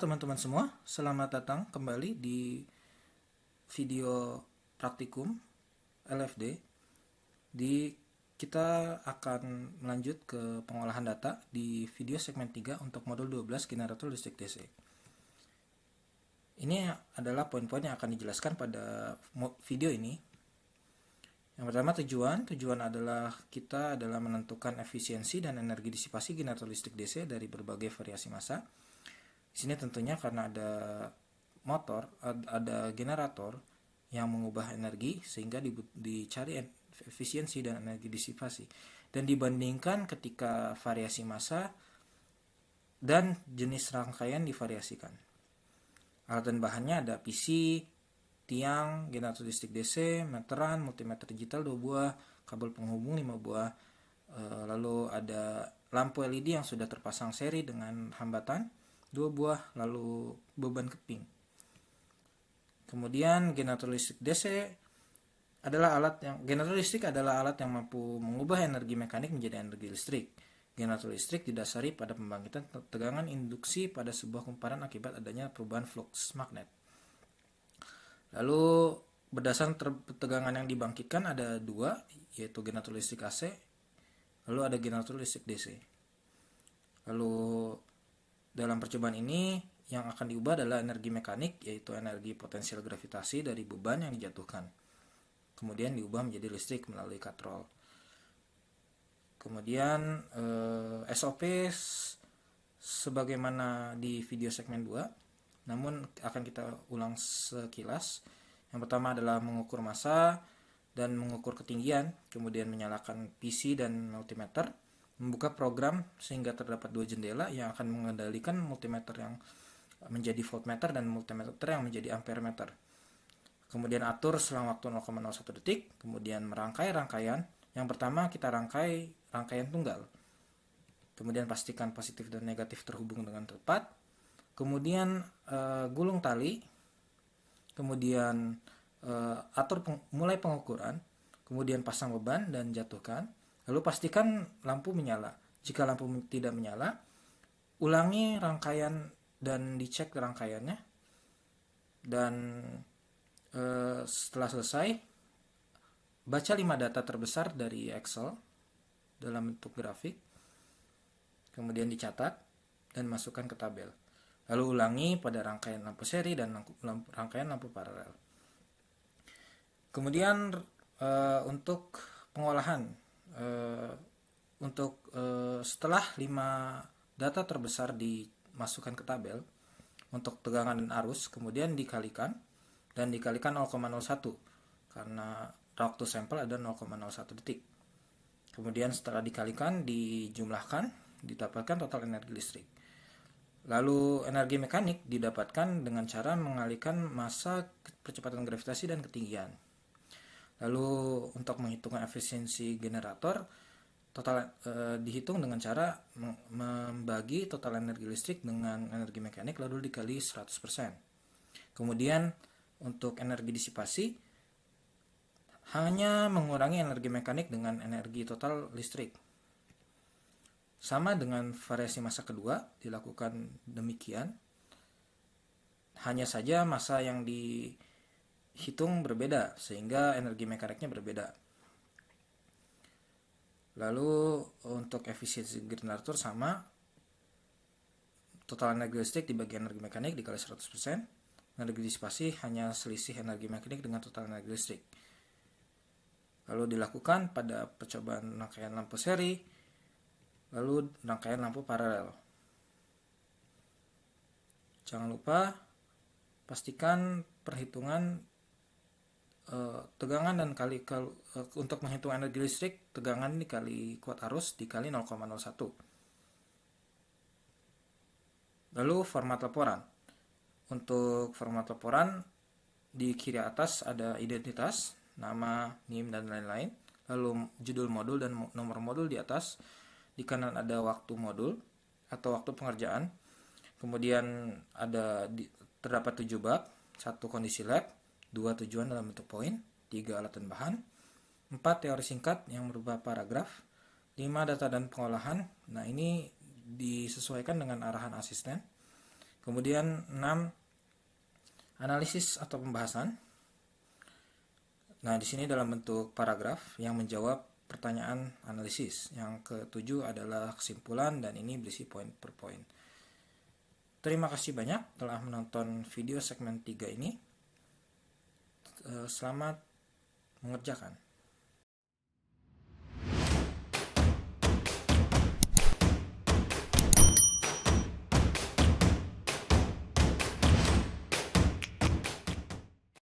teman-teman semua, selamat datang kembali di video praktikum LFD. Kita akan melanjut ke pengolahan data di video segmen 3 untuk modul 12 generator listrik DC. Ini adalah poin-poin yang akan dijelaskan pada video ini. Yang pertama, tujuan adalah kita menentukan efisiensi dan energi disipasi generator listrik DC dari berbagai variasi massa. Di sini tentunya karena ada motor, ada generator yang mengubah energi sehingga dicari efisiensi dan energi disipasi. Dan dibandingkan ketika variasi massa dan jenis rangkaian divariasikan. Alat dan bahannya ada PC, tiang, generator listrik DC, meteran, multimeter digital 2 buah, kabel penghubung 5 buah, lalu ada lampu LED yang sudah terpasang seri dengan hambatan 2 buah, lalu beban keping. Kemudian generator listrik DC adalah generator listrik adalah alat yang mampu mengubah energi mekanik menjadi energi listrik. Generator listrik didasari pada pembangkitan tegangan induksi pada sebuah kumparan akibat adanya perubahan flux magnet. Lalu berdasarkan tegangan yang dibangkitkan ada dua, yaitu generator listrik AC, lalu ada generator listrik DC. Lalu dalam percobaan ini yang akan diubah adalah energi mekanik, yaitu energi potensial gravitasi dari beban yang dijatuhkan. Kemudian diubah menjadi listrik melalui katrol. Kemudian SOP sebagaimana di video segmen 2, namun akan kita ulang sekilas. Yang pertama adalah mengukur massa dan mengukur ketinggian, kemudian menyalakan PC dan multimeter, membuka program sehingga terdapat dua jendela yang akan mengendalikan multimeter yang menjadi voltmeter dan multimeter yang menjadi ampermeter. Kemudian atur selang waktu 0,01 detik, kemudian merangkai rangkaian. Yang pertama kita rangkai rangkaian tunggal. Kemudian pastikan positif dan negatif terhubung dengan tepat. Kemudian gulung tali. Kemudian atur mulai pengukuran. Kemudian pasang beban dan jatuhkan. Lalu pastikan lampu menyala. Jika lampu tidak menyala, ulangi rangkaian dan dicek rangkaiannya. Dan setelah selesai, baca 5 data terbesar dari Excel dalam bentuk grafik. Kemudian dicatat dan masukkan ke tabel. Lalu ulangi pada rangkaian lampu seri dan rangkaian lampu paralel. Kemudian untuk pengolahan, setelah 5 data terbesar dimasukkan ke tabel untuk tegangan dan arus, kemudian dikalikan 0,01 karena waktu sampel ada 0,01 detik. Kemudian setelah dikalikan, dijumlahkan, didapatkan total energi listrik. Lalu energi mekanik didapatkan dengan cara mengalihkan massa, percepatan gravitasi, dan ketinggian. Lalu untuk menghitung efisiensi generator, total dihitung dengan cara membagi total energi listrik dengan energi mekanik lalu dikali 100%. Kemudian untuk energi disipasi hanya mengurangi energi mekanik dengan energi total listrik. Sama dengan variasi massa kedua dilakukan demikian. Hanya saja massa yang dihitung berbeda sehingga energi mekaniknya berbeda. Lalu untuk efisiensi generator sama, total energi listrik dibagi energi mekanik dikali 100%. Energi disipasi hanya selisih energi mekanik dengan total energi listrik. Lalu dilakukan pada percobaan rangkaian lampu seri, lalu rangkaian lampu paralel. Jangan lupa pastikan perhitungan tegangan dan untuk menghitung energi listrik, tegangan dikali kuat arus dikali 0,01. Lalu format laporan. Untuk format laporan, di kiri atas ada identitas, nama, NIM, dan lain-lain. Lalu judul modul dan nomor modul di atas. Di kanan ada waktu modul atau waktu pengerjaan. Kemudian terdapat 7 bab, 1 kondisi lab, 2 tujuan dalam bentuk poin, 3 alat dan bahan, 4 teori singkat yang berupa paragraf, 5 data dan pengolahan. Nah, ini disesuaikan dengan arahan asisten. Kemudian 6, analisis atau pembahasan. Nah, di sini dalam bentuk paragraf yang menjawab pertanyaan analisis. Yang ke-7 adalah kesimpulan, dan ini berisi poin per poin. Terima kasih banyak telah menonton video segmen 3 ini. Selamat mengerjakan.